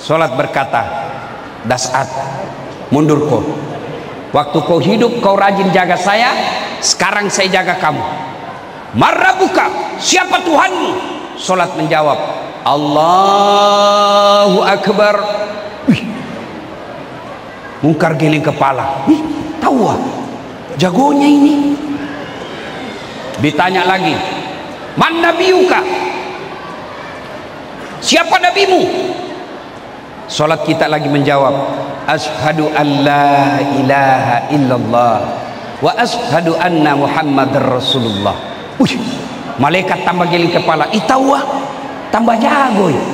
Sholat berkata, Das'at, mundur kau. Waktu kau hidup kau rajin jaga saya, sekarang saya jaga kamu. Marrabuka, siapa Tuhanmu? Sholat menjawab, Allahu Akbar. Wih, mungkar geleng kepala. Wih, tahu ah, jagonya ini. Ditanya lagi, man nabiyuka, siapa nabimu? Sholat kita lagi menjawab, Ashhadu an la ilaha illallah wa ashhadu anna Muhammadar Rasulullah. Malaikat tambah giling kepala. Tahu ah, tambah jago ya.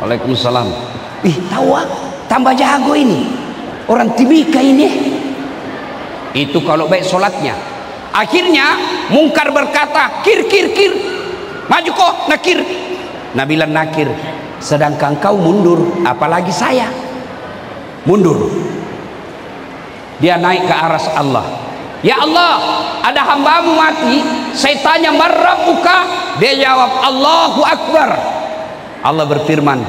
Waalaikumsalam. Tahu ah, tambah jago ini. Orang Timika ini. Itu kalau baik sholatnya. Akhirnya mungkar berkata, kir. Maju kok, nakir. Nabilan nakir. Sedangkan kau mundur, apalagi saya mundur. Dia naik ke aras Allah. Ya Allah, ada hambamu mati, saya tanya marrabuka, dia jawab Allahu Akbar. Allah berfirman,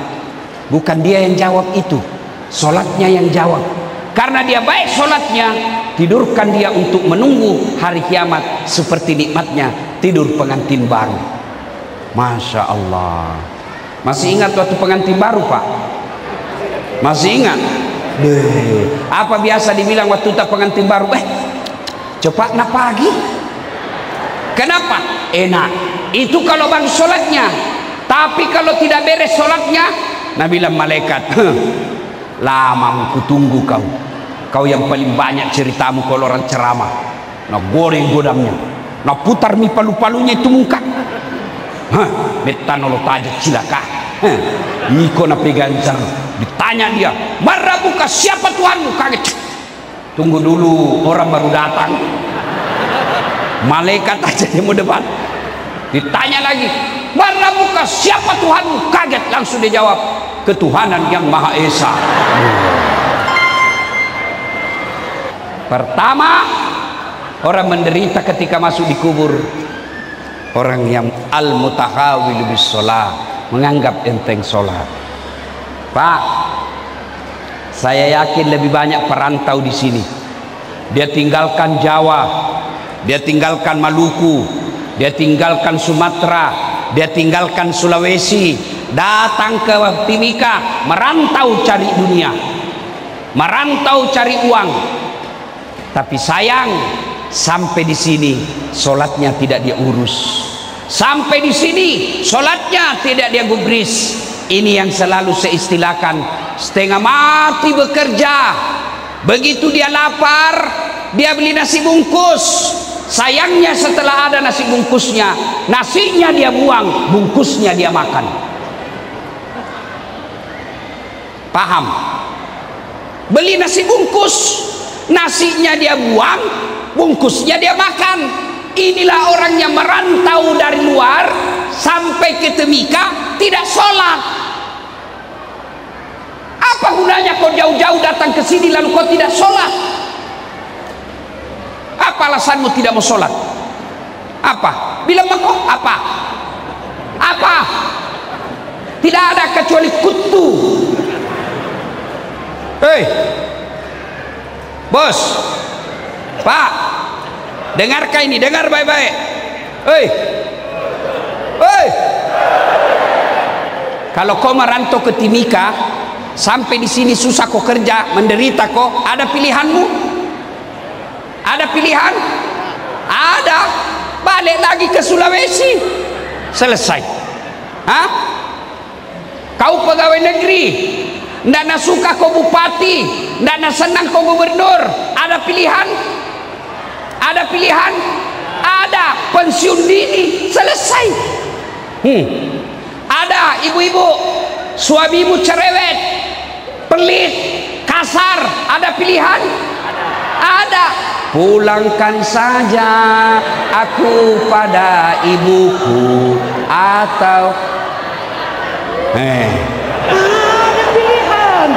bukan dia yang jawab itu, sholatnya yang jawab. Karena dia baik sholatnya, tidurkan dia untuk menunggu hari kiamat seperti nikmatnya tidur pengantin baru. Masya Allah. Masih ingat waktu pengantin baru, Pak? Masih ingat? Apa biasa dibilang waktu tak pengantin baru? Cepat nak pagi. Kenapa? Enak. Itu kalau bang sholatnya. Tapi kalau tidak beres sholatnya, Nabi bilang malaikat, lama aku tunggu kau. Kau yang paling banyak ceritamu kalau orang ceramah. Nak goreng godamnya, nak putar mi palu-palunya itu muka. Betan lo tajak cilaka. Niko na pegancar. Ditanya dia, marrabuka, siapa Tuhanmu? Kaget. Tunggu dulu, orang baru datang. Malaikat aja yang mau depan. Ditanya lagi, marrabuka, siapa Tuhanmu? Kaget, langsung dia jawab, ketuhanan yang Maha Esa. Pertama, orang menderita ketika masuk di kubur, orang yang al-mutahawil bis sholat, menganggap enteng sholat. Pak, saya yakin lebih banyak perantau di sini. Dia tinggalkan Jawa, dia tinggalkan Maluku, dia tinggalkan Sumatera, dia tinggalkan Sulawesi, datang ke Timika, merantau cari dunia, merantau cari uang. Tapi sayang, sampai di sini sholatnya tidak dia urus. Sampai di sini sholatnya tidak dia gubris. Ini yang selalu saya istilahkan, setengah mati bekerja. Begitu dia lapar, dia beli nasi bungkus. Sayangnya setelah ada nasi bungkusnya, nasinya dia buang, bungkusnya dia makan. Paham? Beli nasi bungkus, nasinya dia buang, bungkusnya dia makan. Inilah orang yang merantau dari luar sampai ke Timika tidak sholat. Apa gunanya kau jauh-jauh datang ke sini lalu kau tidak sholat? Apa alasanmu tidak mau sholat? Apa? Bilang kau apa? Apa? Tidak ada kecuali kutu. Hei, bos, Pak, dengarkan ini, dengar baik-baik. Hei, hei, kalau kau merantau ke Timika, sampai di sini susah kau kerja, menderita kau, ada pilihanmu? Ada pilihan? Ada. Balik lagi ke Sulawesi, selesai. Hah? Kau pegawai negeri, ndak suka kau bupati, ndak senang kau gubernur, ada pilihan? Ada pilihan? Ada. Pensiun dini, selesai. Ada ibu-ibu, suamimu cerewet, pelit, kasar, ada pilihan? Ada. Pulangkan saja aku pada ibuku, atau ada pilihan.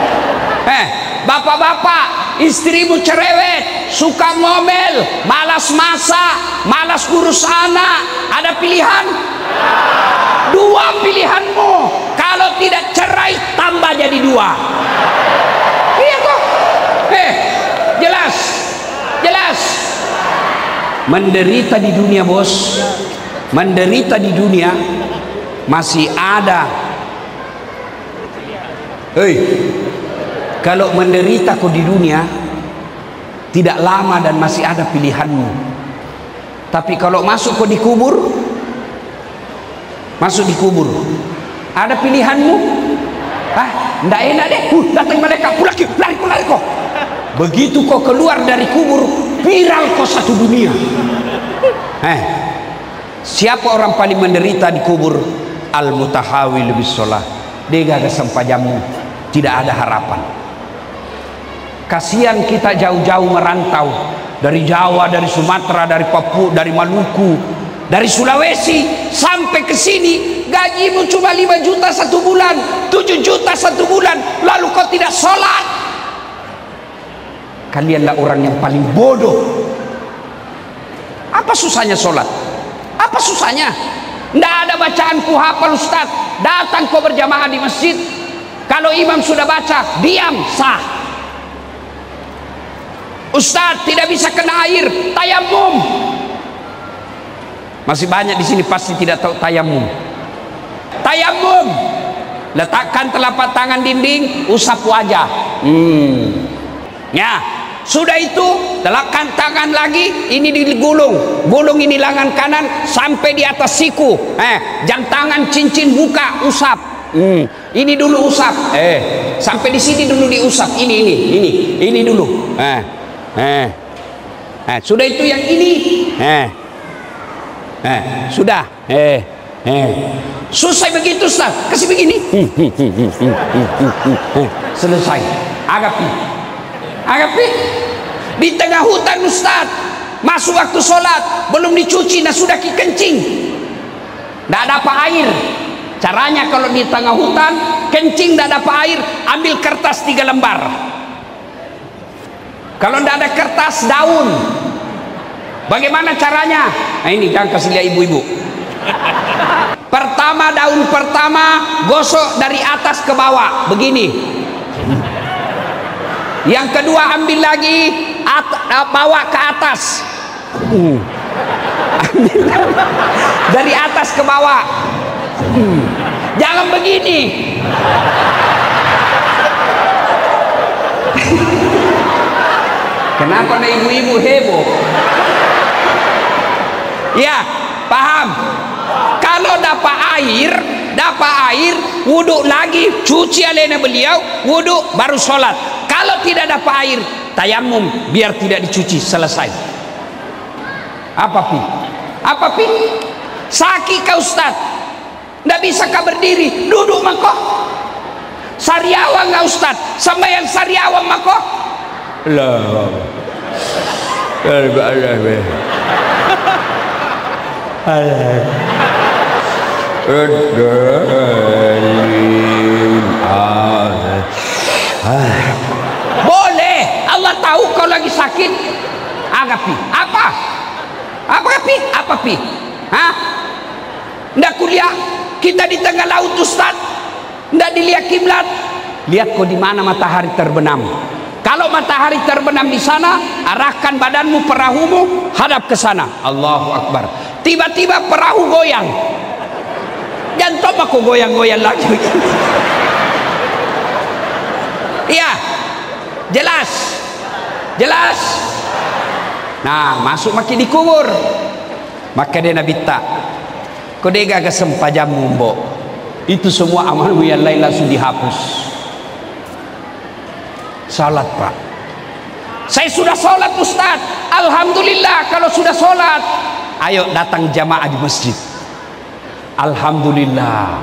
Bapak-bapak, istrimu cerewet, suka ngomel, malas masak, malas ngurus anak, ada pilihan? Dua pilihanmu. Kalau tidak cerai, tambah jadi dua. Iya kok. Jelas. Jelas. Menderita di dunia, bos. Menderita di dunia masih ada. Kalau menderita kau di dunia tidak lama dan masih ada pilihanmu. Tapi kalau masuk kau di kubur, masuk di kubur, ada pilihanmu? Ndak enak deh. Datang mereka, lari kau. Begitu kau keluar dari kubur, viral kau satu dunia. Siapa orang paling menderita di kubur? Al-mutahawil bis-shalah. Dia gak sempajamu, tidak ada harapan. Kasihan kita jauh-jauh merantau dari Jawa, dari Sumatera, dari Papua, dari Maluku, dari Sulawesi sampai ke sini. Gajimu cuma 5 juta satu bulan, 7 juta satu bulan, lalu kau tidak sholat. Kalianlah orang yang paling bodoh. Apa susahnya sholat? Apa susahnya? Tidak ada bacaan ku hafal, Ustaz. Datang kau berjamaah di masjid. Kalau imam sudah baca, diam, sah. Ustaz, tidak bisa kena air, tayamum. Masih banyak di sini pasti tidak tahu tayamum. Tayamum, letakkan telapak tangan dinding, usap wajah. Ya, sudah itu letakkan tangan lagi, ini digulung, gulung ini lengan kanan sampai di atas siku. Jam tangan, cincin buka, usap. Ini dulu usap. Sampai di sini dulu diusap. Ini dulu. Sudah itu yang ini. Sudah. Selesai begitu, Ustaz. Kasih begini. Selesai. Agapi. Di tengah hutan, Ustaz. Masuk waktu sholat, belum dicuci, nah sudah kencing. Tidak dapat air. Caranya kalau di tengah hutan kencing tidak dapat air, ambil kertas 3 lembar. Kalau tidak ada kertas, daun. Bagaimana caranya? Nah, ini jangan kasih lihat ibu-ibu. Pertama, daun pertama gosok dari atas ke bawah begini. Yang kedua ambil lagi, bawa ke atas. Dari atas ke bawah. Jangan begini. Kenapa ada ibu-ibu heboh? Ya, paham. Kalau dapat air, wudhu lagi, cuci alena beliau, wudhu baru sholat. Kalau tidak dapat air, tayamum biar tidak dicuci, selesai. Apa pi? Sakit kau, Ustaz? Tidak bisa kau berdiri, duduk mako. Sariawan nggak, Ustaz? Sampai yang sariawan mako? Lah. Boleh, Allah tahu kau lagi sakit. Agapi, apa pi? Ndak kuliah, kita di tengah laut, Ustaz. Ndak dilihat kiblat. Lihat kau di mana matahari terbenam. Kalau matahari terbenam di sana, arahkan badanmu, perahumu hadap ke sana. Allahu Akbar. Tiba-tiba perahu goyang. Jangan aku goyang-goyang lagi. Iya, jelas. Nah, masuk makin dikubur. Maka dia Nabi tak. Kau dega ke sempajamu, mbok. Itu semua amalmu yang lain langsung dihapus. Salat, Pak. Saya sudah sholat, Ustaz. Alhamdulillah. Kalau sudah sholat, ayo datang jamaah di masjid. Alhamdulillah.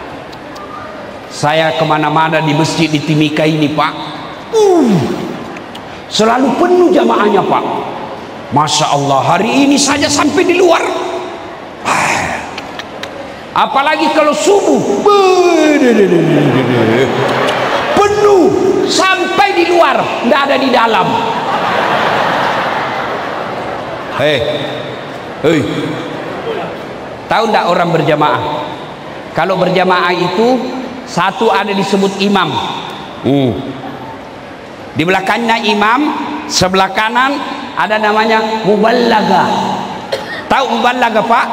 Saya kemana-mana di masjid di Timika ini, Pak. Selalu penuh jamaahnya, Pak. Masya Allah, hari ini saja sampai di luar. Apalagi kalau subuh, penuh sampai di luar, nggak ada di dalam. Hei, tahu nggak orang berjamaah? Kalau berjamaah itu satu ada disebut imam. Di belakangnya imam, sebelah kanan ada namanya muballaga. Tahu muballaga, Pak?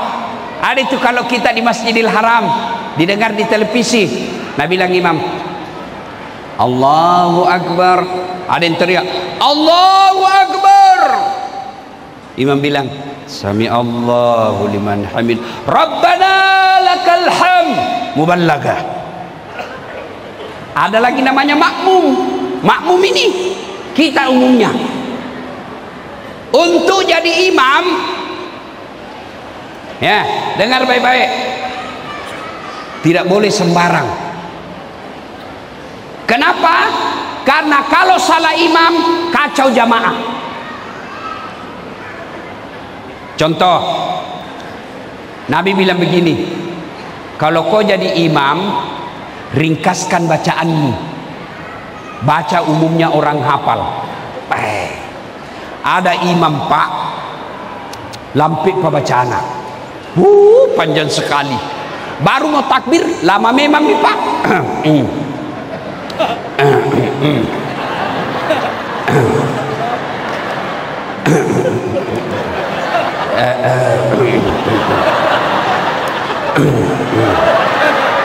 Ada itu kalau kita di Masjidil Haram didengar di televisi. Nah, bilang imam, Allahu Akbar. Ada yang teriak, Allahu Akbar. Imam bilang, Sami Allahu liman hamid, Rabbana lakal hamd. Muballaga. Ada lagi namanya makmum. Makmum ini kita umumnya. Untuk jadi imam, ya, dengar baik-baik, tidak boleh sembarang. Kenapa? Karena kalau salah imam, kacau jamaah. Contoh, Nabi bilang begini, kalau kau jadi imam, ringkaskan bacaanmu. Baca umumnya orang hafal. Ada imam, Pak, lampik pembacaan, panjang sekali. Baru mau takbir, lama memang nih, Pak.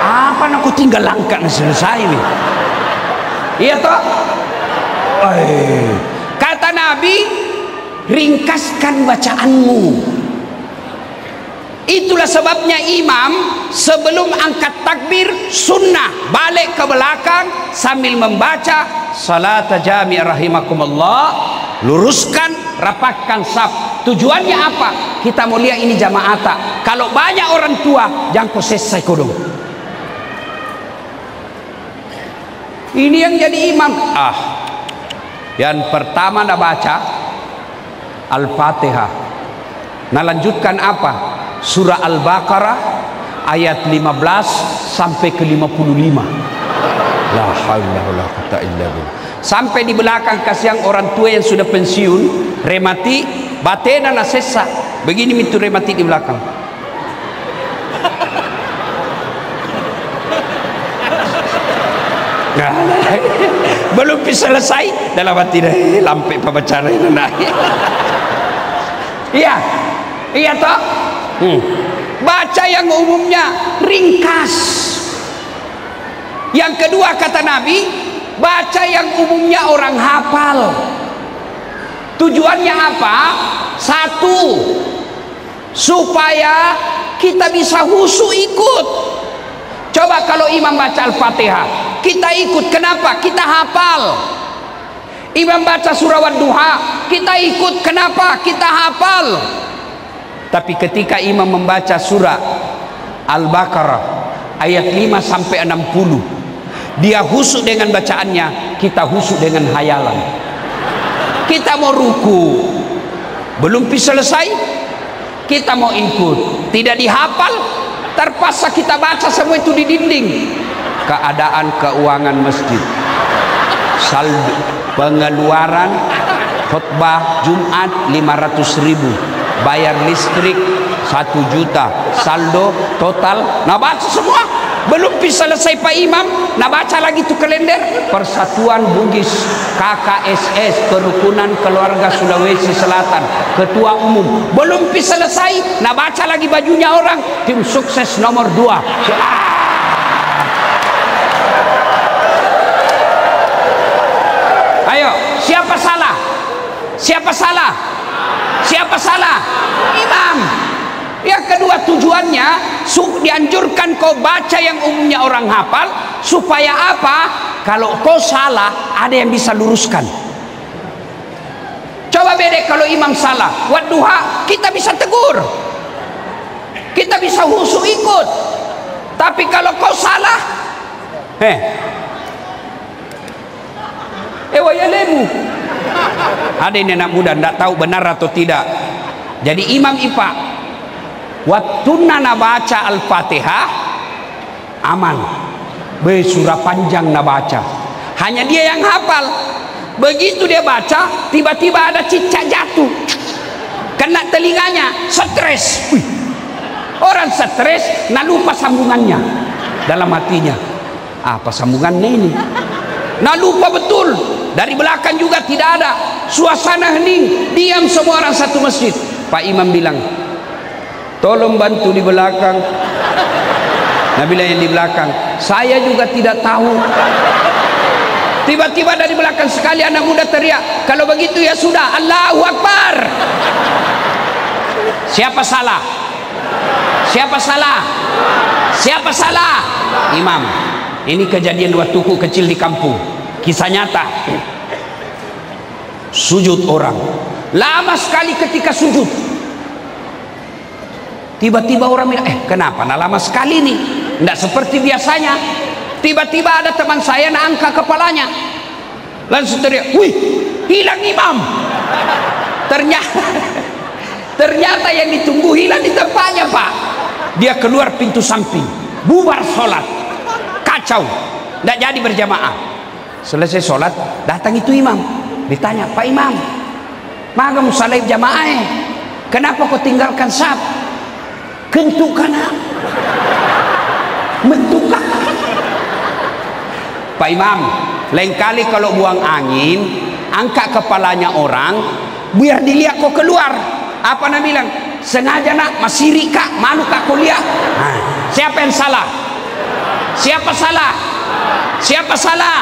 Apa nak kau tinggal langkah selesai nih? Iya toh? Kata Nabi, ringkaskan bacaanmu. Itulah sebabnya imam sebelum angkat takbir sunnah balik ke belakang sambil membaca salat jami' rahimakumullah, luruskan, rapatkan saf. Tujuannya apa? Kita mau lihat ini jamaata. Kalau banyak orang tua, jangan kau selesai kodong. Ini yang jadi imam. Yang pertama nak baca Al-Fatihah. Nah, lanjutkan apa? Surah Al-Baqarah ayat 15 sampai ke 55. La haula wala quwata illa billah. Sampai di belakang kasihan orang tua yang sudah pensiun, remati, batena na sesa. Begini itu remati di belakang. Belum bisa selesai dalam hati dah lampai pembacaan itu naik. Iya toh. Baca yang umumnya ringkas. Yang kedua kata Nabi, baca yang umumnya orang hafal. Tujuannya apa? Satu, supaya kita bisa khusyuk ikut. Coba kalau imam baca Al-Fatihah, kita ikut. Kenapa? Kita hafal. Imam baca surah Wadduha, kita ikut. Kenapa? Kita hafal. Tapi ketika imam membaca surah Al-Baqarah ayat 5 sampai 60, dia khusyuk dengan bacaannya, kita khusyuk dengan hayalan. Kita mau ruku, belum bisa selesai, kita mau ikut. Tidak dihafal, terpaksa kita baca semua itu di dinding. Keadaan keuangan masjid, saldo pengeluaran khutbah Jumat 500.000, bayar listrik 1 juta, saldo total. Nah, baca semua, belum bisa selesai Pak Imam, nah baca lagi tuh kalender Persatuan Bugis KKSS Kerukunan Keluarga Sulawesi Selatan, ketua umum, belum bisa selesai, nah baca lagi bajunya orang, tim sukses nomor 2. Ayo, siapa salah? Siapa salah? Siapa salah? Imam. Yang kedua, tujuannya dianjurkan kau baca yang umumnya orang hafal, supaya apa? Kalau kau salah, ada yang bisa luruskan. Coba beda kalau imam salah Wadduha, kita bisa tegur, kita bisa khusyuk ikut. Tapi kalau kau salah, wayalemu. Ada ini anak muda tidak tahu benar atau tidak. Jadi imam IPA, waktu nana baca Al-Fatihah aman, surah panjang na baca, hanya dia yang hafal. Begitu dia baca, tiba-tiba ada cicak jatuh, kena telinganya, stres. Orang stres, nah lupa sambungannya dalam hatinya. Apa sambungannya ini? Nah lupa betul. Dari belakang juga tidak ada. Suasana hening, diam semua orang satu masjid. Pak Imam bilang, tolong bantu di belakang. Nabila yang di belakang, saya juga tidak tahu. Tiba-tiba dari belakang sekali anak muda teriak, kalau begitu ya sudah, Allahu Akbar. Siapa salah? Siapa salah? Siapa salah? Imam. Ini kejadian waktu kecil di kampung, kisah nyata. Sujud orang, lama sekali ketika sujud. Tiba-tiba orang bilang, kenapa nah lama sekali nih? Tidak seperti biasanya. Tiba-tiba ada teman saya nak angkat kepalanya, langsung teriak, wih, hilang imam. Ternyata yang ditunggu hilang di tempatnya, Pak. Dia keluar pintu samping, bubar sholat, kacau, tidak jadi berjamaah. Selesai sholat, datang itu imam, ditanya, Pak Imam, maga musalai jamaah, kenapa kau tinggalkan sab? Kentukan, mentukak. Pak Imam, lain kali kalau buang angin, angkat kepalanya orang, biar dilihat kau keluar. Apa nak bilang? Sengaja nak, masiri kak, malu kak kuliah. Siapa yang salah? Siapa salah? Siapa salah?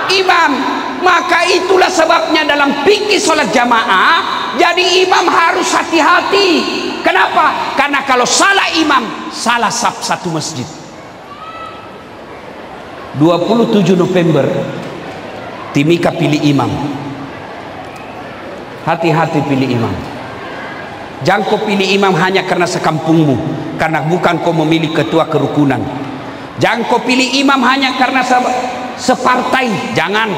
Imam. Maka itulah sebabnya dalam fikih sholat jamaah, jadi imam harus hati-hati. Kenapa? Karena kalau salah imam, salah satu masjid. 27 November Timika pilih imam. Hati-hati pilih imam. Jangan kau pilih imam hanya karena sekampungmu, karena bukan kau memilih ketua kerukunan. Jangan kau pilih imam hanya karena separtai. Jangan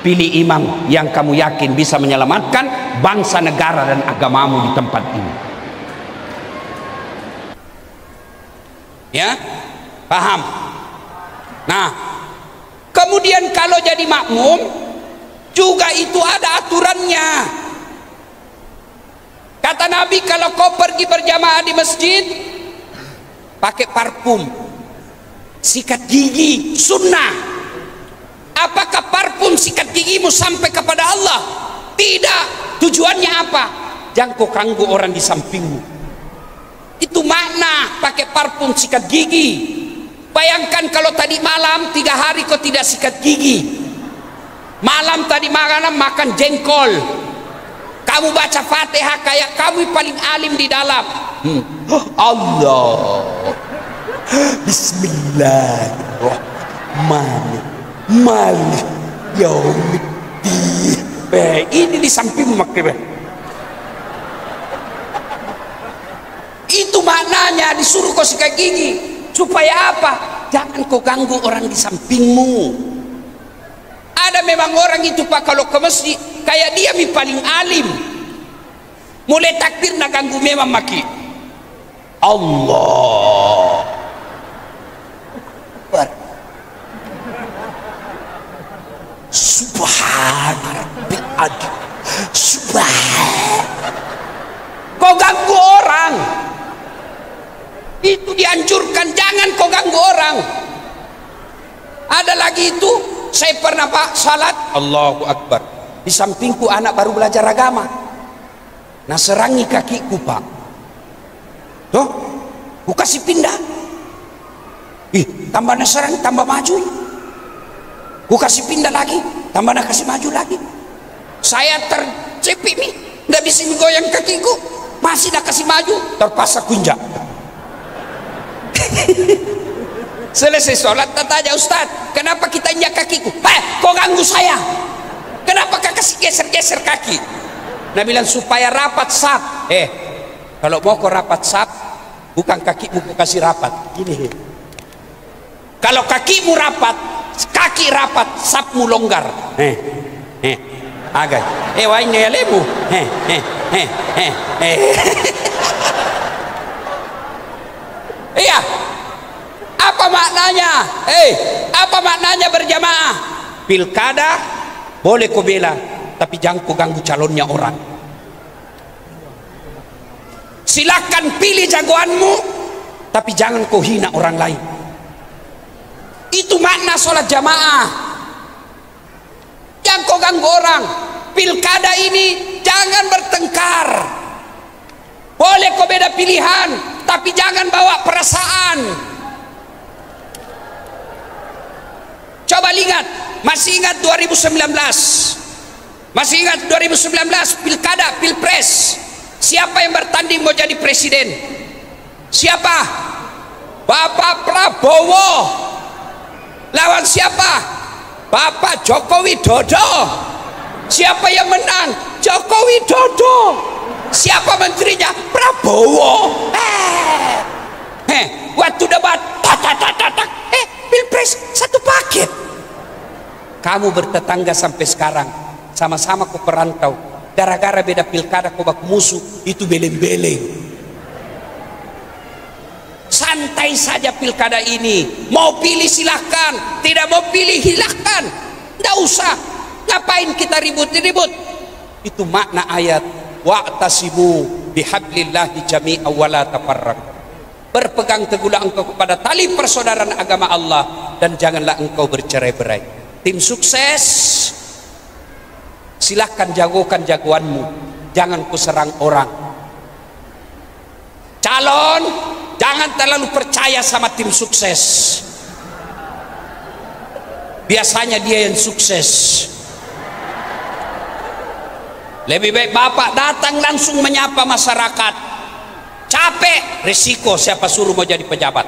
pilih imam yang kamu yakin bisa menyelamatkan bangsa, negara, dan agamamu di tempat ini. Ya, paham? Nah, kemudian kalau jadi makmum juga itu ada aturannya. Kata Nabi, kalau kau pergi berjamaah di masjid, pakai parfum, sikat gigi, sunnah. Apakah parfum sikat gigimu sampai kepada Allah? Tidak. Tujuannya apa? Jangan kau ganggu orang di sampingmu. Itu makna pakai parfum sikat gigi. Bayangkan kalau tadi malam 3 hari kau tidak sikat gigi. Malam tadi malam makan jengkol. Kamu baca Fatihah kayak kamu paling alim di dalam. Allah. Bismillahirrahmanirrahim. Yaumiddin. Ini di samping makai. Itu maknanya disuruh kau sikat gigi. Supaya apa? Jangan kau ganggu orang di sampingmu. Ada memang orang itu Pak, kalau ke masjid kayak dia paling alim. Mulai takbir nak ganggu memang maki. Allah. Subhanallah. Subhan. Kau ganggu orang. Itu dianjurkan, jangan kau ganggu orang. Ada lagi itu, saya pernah Pak salat, Allahu Akbar, di sampingku anak baru belajar agama. Nah serangi kakiku Pak. Tuh, ku kasih pindah. Tambah serang, tambah maju. Ku kasih pindah lagi, tambah kasih maju lagi. Saya tercepik nih, nggak bisa goyang kakiku, masih nak kasih maju, terpaksa kunjak. Selesai sholat, tanya Ustaz, kenapa kita injak kakiku? Kau ganggu saya. Kenapa kau kasih geser-geser kaki? Nah bilang supaya rapat sap. Kalau mau kau rapat sap, bukan kakimu kau kasih rapat. Gini. Kalau kakimu rapat, kaki rapat, sapmu longgar. Agak. Wah ini lemu. Iya. Apa maknanya? Apa maknanya berjamaah? Pilkada boleh kau bela, tapi jangan kau ganggu calonnya orang. Silakan pilih jagoanmu, tapi jangan kau hina orang lain. Itu makna sholat jamaah. Jangan kau ganggu orang. Pilkada ini jangan bertengkar. Boleh kau beda pilihan, tapi jangan bawa perasaan. Coba lihat, masih ingat 2019? Masih ingat 2019 pilkada, pilpres? Siapa yang bertanding mau jadi presiden? Siapa? Bapak Prabowo. Lawan siapa? Bapak Joko Widodo. Siapa yang menang? Joko Widodo. Siapa menterinya? Prabowo. Waktu debat, pilpres satu paket. Kamu bertetangga sampai sekarang, sama-sama kau perantau. Gara-gara beda pilkada kau baku musuh, itu beleng-beleng. Santai saja pilkada ini. Mau pilih silahkan, tidak mau pilih silahkan. Tidak usah. Ngapain kita ribut-ribut? Itu makna ayat wa'tasimu bihablillahi jami'a wa la tafarraqu. Berpegang teguhlah engkau kepada tali persaudaraan agama Allah dan janganlah engkau bercerai-berai. Tim sukses, silahkan jagokan jagoanmu, jangan ku serang orang. Calon, jangan terlalu percaya sama tim sukses. Biasanya dia yang sukses. Lebih baik bapak datang langsung menyapa masyarakat. Capek, risiko siapa suruh mau jadi pejabat.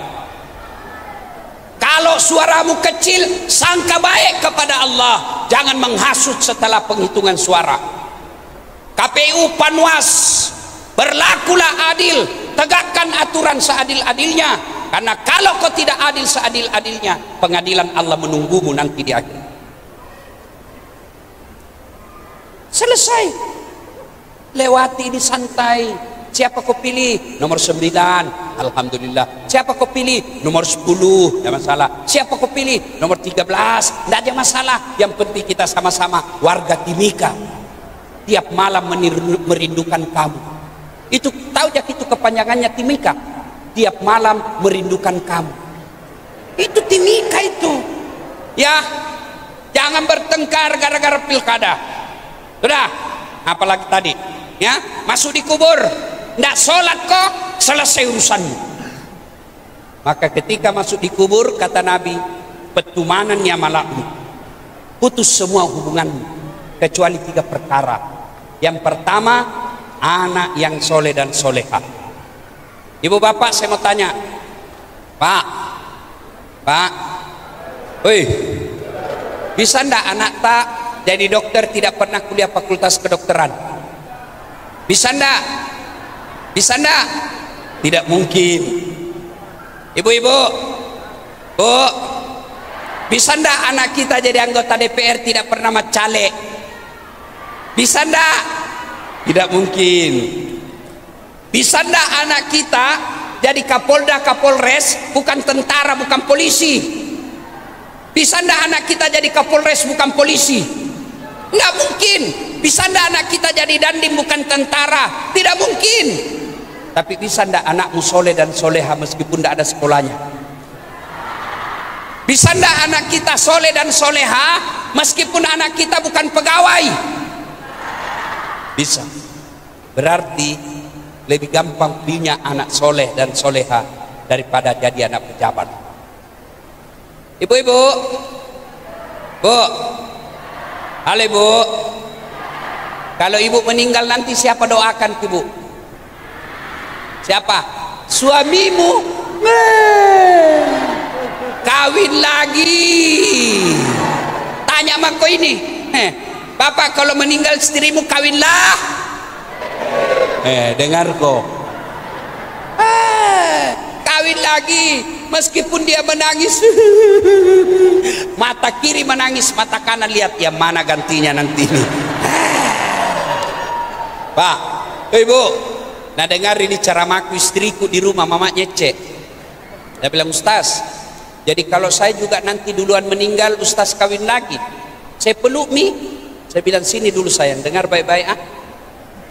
Kalau suaramu kecil, sangka baik kepada Allah, jangan menghasut setelah penghitungan suara. KPU Panwas, berlakulah adil, tegakkan aturan seadil-adilnya, karena kalau kau tidak adil seadil-adilnya, pengadilan Allah menunggumu nanti di akhir. Selesai, lewati ini santai. Siapa kau pilih? Nomor 9, alhamdulillah. Siapa kau pilih? Nomor 10, tidak masalah. Siapa kau pilih? Nomor 13, tidak ada masalah. Yang penting kita sama-sama warga Timika. Tiap malam merindukan kamu. Itu tahu jak itu kepanjangannya Timika. Tiap malam merindukan kamu. Itu Timika itu. Ya, jangan bertengkar gara-gara pilkada. Sudah, apalagi tadi? Ya, masuk di kubur. Tidak sholat kok, selesai urusanmu. Maka ketika masuk di kubur, kata Nabi, petumanan ya malakmu, putus semua hubunganmu kecuali 3 perkara. Yang pertama, anak yang soleh dan soleha. Ibu bapak, saya mau tanya, Pak, woi, bisa ndak anak tak jadi dokter tidak pernah kuliah fakultas kedokteran? Bisa ndak? Bisa enggak? Tidak mungkin. Ibu-ibu, Bu, bisa enggak anak kita jadi anggota DPR tidak pernah macalek? Bisa enggak? Tidak mungkin. Bisa enggak anak kita jadi Kapolda, Kapolres, bukan tentara, bukan polisi? Bisa enggak anak kita jadi Kapolres, bukan polisi? Enggak mungkin. Bisa enggak anak kita jadi dandim, bukan tentara? Tidak mungkin. Tapi bisa ndak anakmu soleh dan soleha meskipun ndak ada sekolahnya? Bisa ndak anak kita soleh dan soleha meskipun anak kita bukan pegawai? Bisa. Berarti lebih gampang punya anak soleh dan soleha daripada jadi anak pejabat. Ibu-ibu, Bu, halo ibu, kalau ibu meninggal nanti siapa doakan ibu? Siapa? Suamimu. Kawin lagi. Tanya sama kau ini, Bapak kalau meninggal istrimu kawinlah. Dengar kau. Kawin lagi. Meskipun dia menangis, mata kiri menangis, mata kanan lihat yang mana gantinya nanti. Pak, ibu, nah dengar ini cara maku istriku di rumah, mama nyecek. Dia bilang, Ustaz, jadi kalau saya juga nanti duluan meninggal, Ustaz kawin lagi. Saya peluk mi. Saya bilang, sini dulu sayang, dengar baik-baik ah.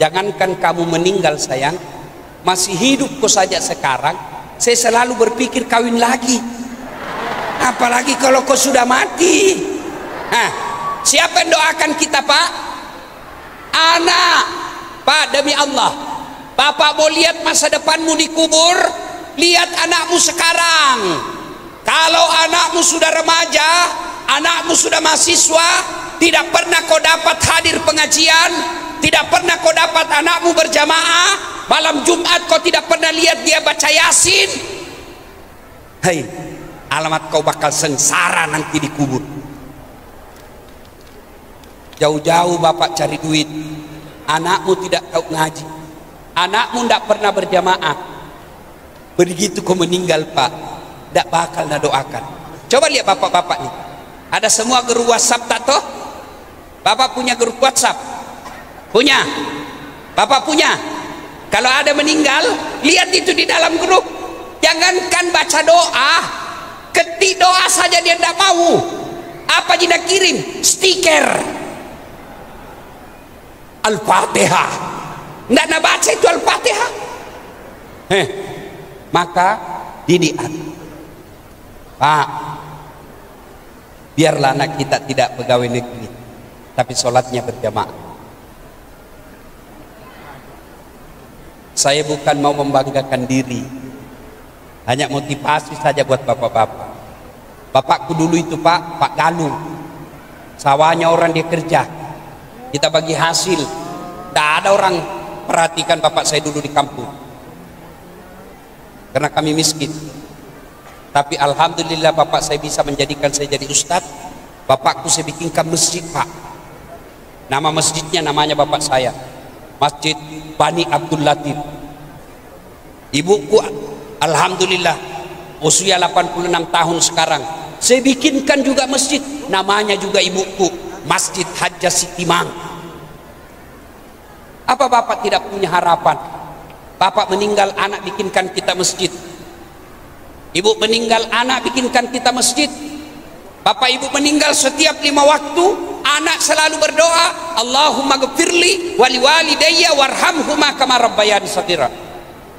Jangankan kamu meninggal sayang, masih hidup kau saja sekarang, Saya selalu berpikir kawin lagi, apalagi kalau kau sudah mati. Nah, siapa yang doakan kita, Pak? Anak. Pak, demi Allah, Bapak mau lihat masa depanmu di kubur, lihat anakmu sekarang. Kalau anakmu sudah remaja, anakmu sudah mahasiswa, tidak pernah kau dapat hadir pengajian, tidak pernah kau dapat anakmu berjamaah, malam Jumat kau tidak pernah lihat dia baca Yasin. Hei, alamat kau bakal sengsara nanti di kubur. Jauh-jauh Bapak cari duit, anakmu tidak tahu ngaji, anakmu tidak pernah berjamaah. Begitu kau meninggal, Pak, tidak bakal nak doakan. Coba lihat bapak-bapak nih, ada semua grup WhatsApp tak toh? Bapak punya grup WhatsApp? Punya? Bapak punya? Kalau ada meninggal, lihat itu di dalam grup. Jangankan baca doa, ketik doa saja dia tidak mau. Apa dia kirim? Stiker Al-Fatihah. Tidak nak baca itu Al-Fatihah. Maka didikan, Pak, biarlah anak kita tidak pegawai negeri, tapi sholatnya berjamaah. Saya bukan mau membanggakan diri, hanya motivasi saja buat bapak-bapak. Bapakku dulu itu, Pak Galung, sawahnya orang dia kerja, kita bagi hasil. Tidak ada orang perhatikan bapak saya dulu di kampung, karena kami miskin. Tapi alhamdulillah bapak saya bisa menjadikan saya jadi ustadz. Bapakku saya bikinkan masjid, Pak. Nama masjidnya namanya bapak saya, Masjid Bani Abdul Latif. Ibuku alhamdulillah usia 86 tahun sekarang. Saya bikinkan juga masjid, namanya juga ibuku, Masjid Hajjah Sitimang. Apa bapak tidak punya harapan? Bapak meninggal, anak bikinkan kita masjid. Ibu meninggal, anak bikinkan kita masjid. Bapak ibu meninggal, setiap 5 waktu anak selalu berdoa, Allahumma ghfirli wali walidayya warhamhuma kama rabbayani shaghira.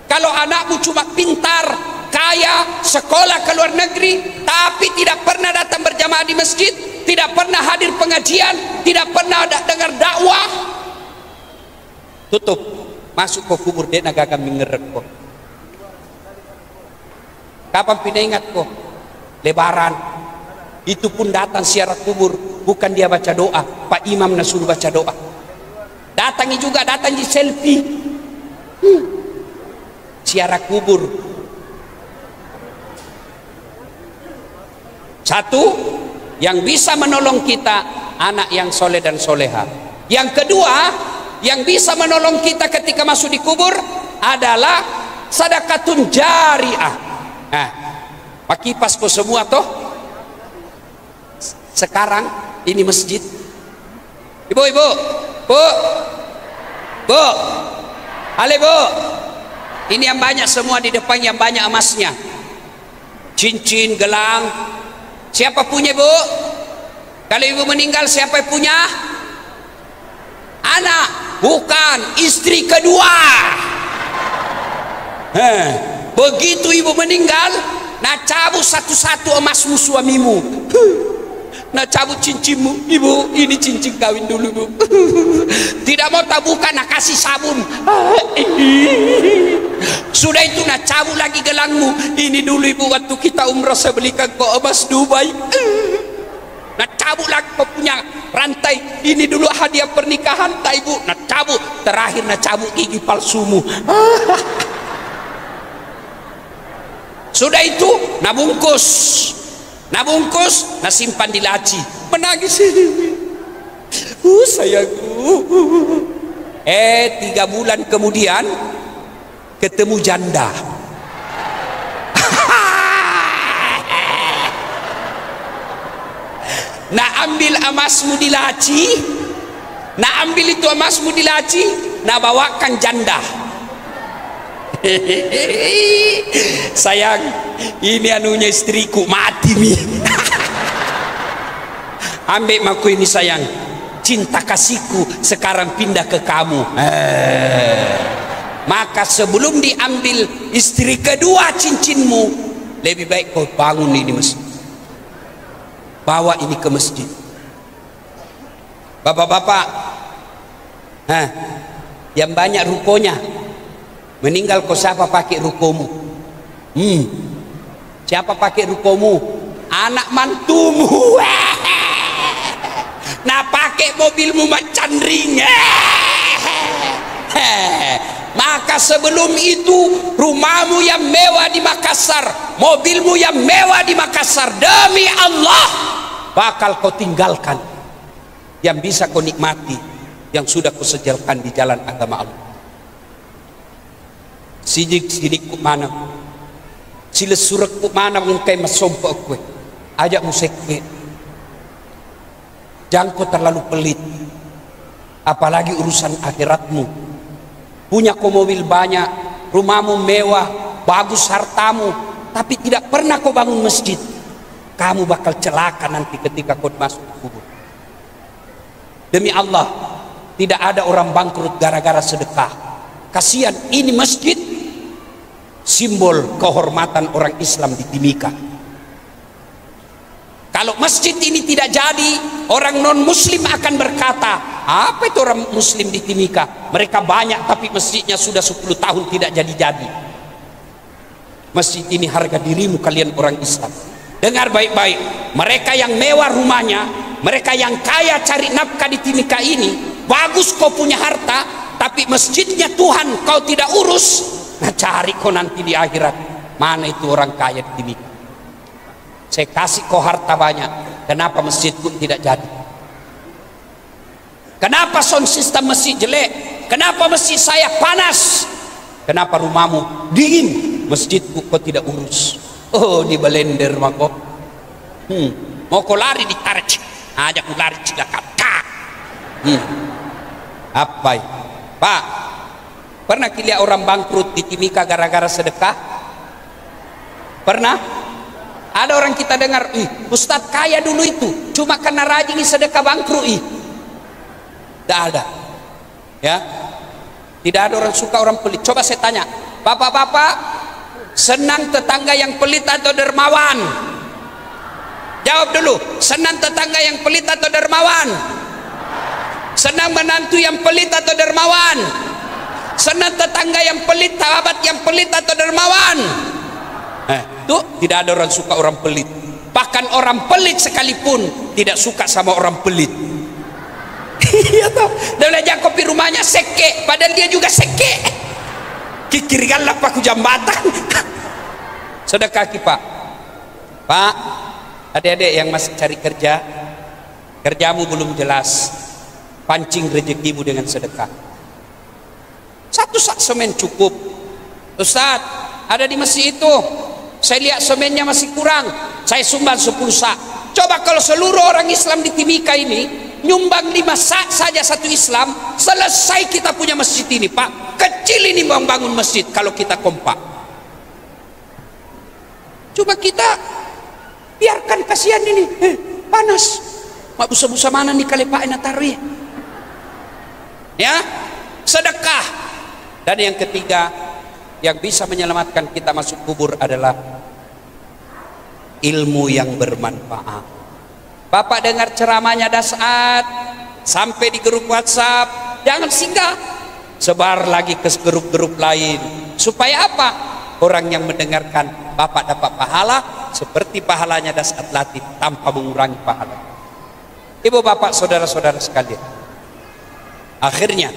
Kalau anakmu cuma pintar, kaya, sekolah ke luar negeri, tapi tidak pernah datang berjamaah di masjid, tidak pernah hadir pengajian, tidak pernah dengar dakwah, tutup, masuk ke kubur dia nagagam mingerek kok. Kapan pindah ingat kok? Lebaran itu pun datang siaran kubur, bukan dia baca doa, Pak Imam nasuruh baca doa. Datangi juga, datang di selfie, siaran kubur. Satu, yang bisa menolong kita anak yang soleh dan soleha. Yang kedua, yang bisa menolong kita ketika masuk di kubur adalah sadaqatun jariah. Nah, pakai pasko semua toh. Sekarang ini masjid. Ibu-ibu, bu, halo bu. Ini yang banyak semua di depan, yang banyak emasnya, cincin, gelang. Siapa punya bu? Kalau ibu meninggal siapa yang punya? Anak, bukan istri kedua. Begitu ibu meninggal, nak cabut satu-satu emasmu suamimu, nak cabut cincinmu. Ibu, ini cincin kawin dulu bu. Tidak mau tabukan, nak kasih sabun. Sudah itu nak cabut lagi gelangmu. Ini dulu ibu, waktu kita umrah saya belikan kau emas Dubai. Nak cabut lagi kau punya rantai. Ini dulu hadiah pernikahan tak ibu. Nak cabut, terakhir nak cabut gigi palsumu. Sudah itu nabungkus, simpan di laci, menangis. Sayangku. 3 bulan kemudian ketemu janda. Nak ambil emasmu di laci, nak ambil itu emasmu di laci, nak bawakan janda. Sayang, ini anunya istriku, mati nih. Ambil maku ini sayang, cinta kasihku sekarang pindah ke kamu. Maka sebelum diambil istri kedua cincinmu, lebih baik kau bangun ini masjid, bawa ini ke masjid. Bapak-bapak, yang banyak rukonya, meninggal kau siapa pakai rukomu? Siapa pakai rukomu? Anak mantumu. Nah, pakai mobilmu macan ring. Maka sebelum itu rumahmu yang mewah di Makassar, mobilmu yang mewah di Makassar, demi Allah bakal kau tinggalkan. Yang bisa kau nikmati, yang sudah kau sejalkan di jalan agama Allah. Sidik-sidik ku mana, sila surat ku mana mengkai masompa kue, ajak museke. Jangan kau terlalu pelit, apalagi urusan akhiratmu. Punya kau mobil banyak, rumahmu mewah, bagus hartamu, tapi tidak pernah kau bangun masjid. Kamu bakal celaka nanti ketika kau masuk kubur. Demi Allah, tidak ada orang bangkrut gara-gara sedekah. Kasihan, ini masjid simbol kehormatan orang Islam di Timika. Kalau masjid ini tidak jadi, orang non-muslim akan berkata, apa itu orang muslim di Timika? Mereka banyak tapi masjidnya sudah 10 tahun tidak jadi-jadi. Masjid ini harga dirimu kalian orang Islam. Dengar baik-baik, mereka yang mewah rumahnya, mereka yang kaya cari nafkah di Timika ini, bagus kau punya harta, tapi masjidnya Tuhan kau tidak urus. Nah, cari kau nanti di akhirat, mana itu orang kaya di Timika? Saya kasih kau harta banyak, kenapa masjid pun tidak jadi? Kenapa sound system masjid jelek? Kenapa masjid saya panas? Kenapa rumahmu dingin? Masjidku kau tidak urus. Oh, di balender mako. Mau kau lari ditarik, ajak kau lari cilakat. Apa ini? Pak, pernah lihat orang bangkrut di Timika gara-gara sedekah? Pernah? Ada orang kita dengar, Ustadz kaya dulu itu, cuma karena rajin sedekah bangkrut. Tidak ada, ya. Tidak ada orang suka orang pelit. Coba saya tanya, bapak-bapak, senang tetangga yang pelit atau dermawan? Jawab dulu, senang tetangga yang pelit atau dermawan? Senang menantu yang pelit atau dermawan? Senang tetangga yang pelit, sahabat yang pelit atau dermawan? Tuh, tidak ada orang suka orang pelit. Bahkan orang pelit sekalipun tidak suka sama orang pelit. Iya toh. Dan aja kopi rumahnya seke, padahal dia juga seke. Kikirikan lah paku jambatan. Sedekah Pak. Pak, adik-adik yang masih cari kerja, kerjamu belum jelas, pancing rezekimu dengan sedekah. 1 sak semen cukup. Ustaz, ada di masjid itu, saya lihat semennya masih kurang, saya sumbang 10 sak. Coba kalau seluruh orang Islam di Timika ini nyumbang 5 sak saja satu Islam, selesai kita punya masjid ini Pak. Kecil ini membangun masjid kalau kita kompak. Coba kita biarkan, kasihan ini, panas. Mak busa-busa mana nih kali Pak enak taruh ya, sedekah. Dan yang ketiga yang bisa menyelamatkan kita masuk kubur adalah ilmu yang bermanfaat. Bapak dengar ceramahnya Dasat sampai di grup WhatsApp, jangan singgah, sebar lagi ke grup-grup lain. Supaya apa? Orang yang mendengarkan Bapak dapat pahala seperti pahalanya Dasat Latif tanpa mengurangi pahala. Ibu bapak saudara-saudara sekalian, akhirnya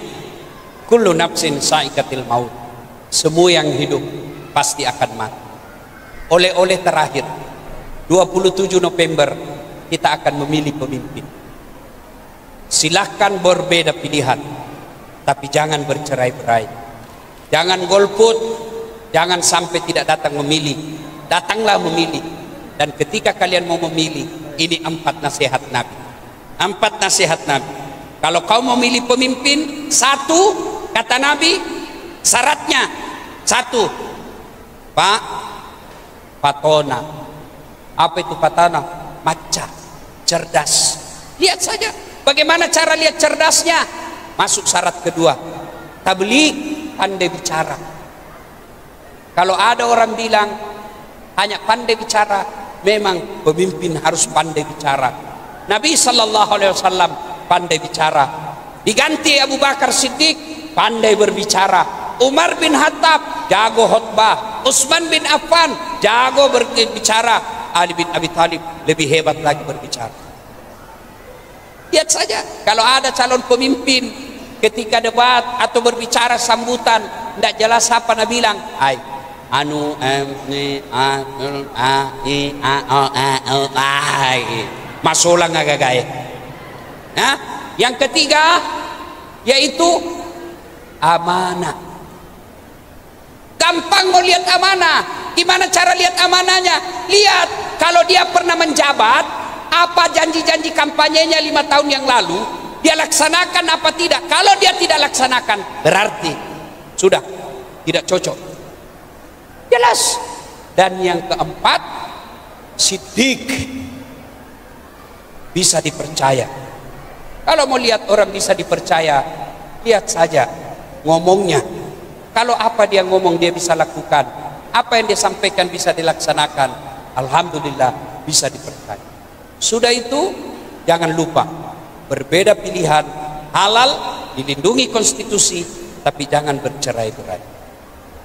kullu nafsin sa'iqatil maut, semua yang hidup pasti akan mati. Oleh-oleh terakhir 27 November kita akan memilih pemimpin. Silahkan berbeda pilihan, tapi jangan bercerai-berai, jangan golput, jangan sampai tidak datang memilih. Datanglah memilih. Dan ketika kalian mau memilih, ini 4 nasihat Nabi. 4 nasihat Nabi. Kalau kau mau memilih pemimpin, 1, kata Nabi, syaratnya 1, Pak, patona. Apa itu patona? Maca, cerdas. Lihat saja bagaimana cara lihat cerdasnya. Masuk syarat kedua, tabligh, pandai bicara. Kalau ada orang bilang hanya pandai bicara, memang pemimpin harus pandai bicara. Nabi sallallahu alaihi wasallam pandai bicara. Diganti Abu Bakar Siddiq, pandai berbicara. Umar bin Khattab jago khutbah. Utsman bin Affan jago berbicara. Ali bin Abi Thalib lebih hebat lagi berbicara. Lihat saja, kalau ada calon pemimpin ketika debat atau berbicara sambutan tidak jelas apa nak bilang, ai anu masulang agak-agak. Nah, yang ketiga yaitu amanah. Gampang mau lihat amanah. Gimana cara lihat amanahnya? Lihat kalau dia pernah menjabat, apa janji-janji kampanyenya 5 tahun yang lalu, dia laksanakan apa tidak. Kalau dia tidak laksanakan, berarti sudah tidak cocok. Jelas. Dan yang keempat, siddiq, bisa dipercaya. Kalau mau lihat orang bisa dipercaya, lihat saja ngomongnya. Kalau apa dia ngomong dia bisa lakukan, apa yang dia sampaikan bisa dilaksanakan, alhamdulillah bisa dipercaya. Sudah itu jangan lupa, berbeda pilihan, halal, dilindungi konstitusi, tapi jangan bercerai-berai.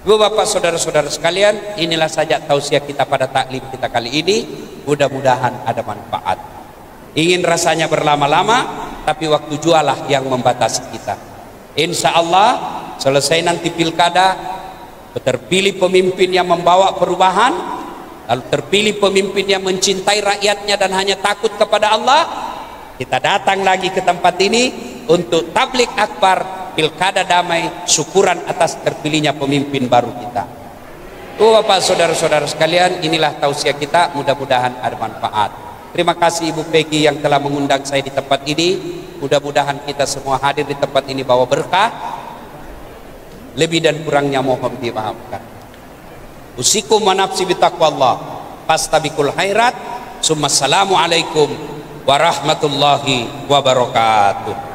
Ibu bapak saudara-saudara sekalian, inilah saja tausiah kita pada taklim kita kali ini. Mudah-mudahan ada manfaat. Ingin rasanya berlama-lama, tapi waktu jualah yang membatasi kita. Insya Allah selesai nanti pilkada, terpilih pemimpin yang membawa perubahan, lalu terpilih pemimpin yang mencintai rakyatnya dan hanya takut kepada Allah. Kita datang lagi ke tempat ini untuk tablik akbar, pilkada damai, syukuran atas terpilihnya pemimpin baru kita. Bapak saudara-saudara sekalian, inilah tausiah kita, mudah-mudahan ada manfaat. Terima kasih Ibu Peggy yang telah mengundang saya di tempat ini. Mudah-mudahan kita semua hadir di tempat ini bawa berkah. Lebih dan kurangnya mohon dimaafkan. Usikum wa nafsi bitaqwallah, fastabiqul khairat. Assalamualaikum warahmatullahi wabarakatuh.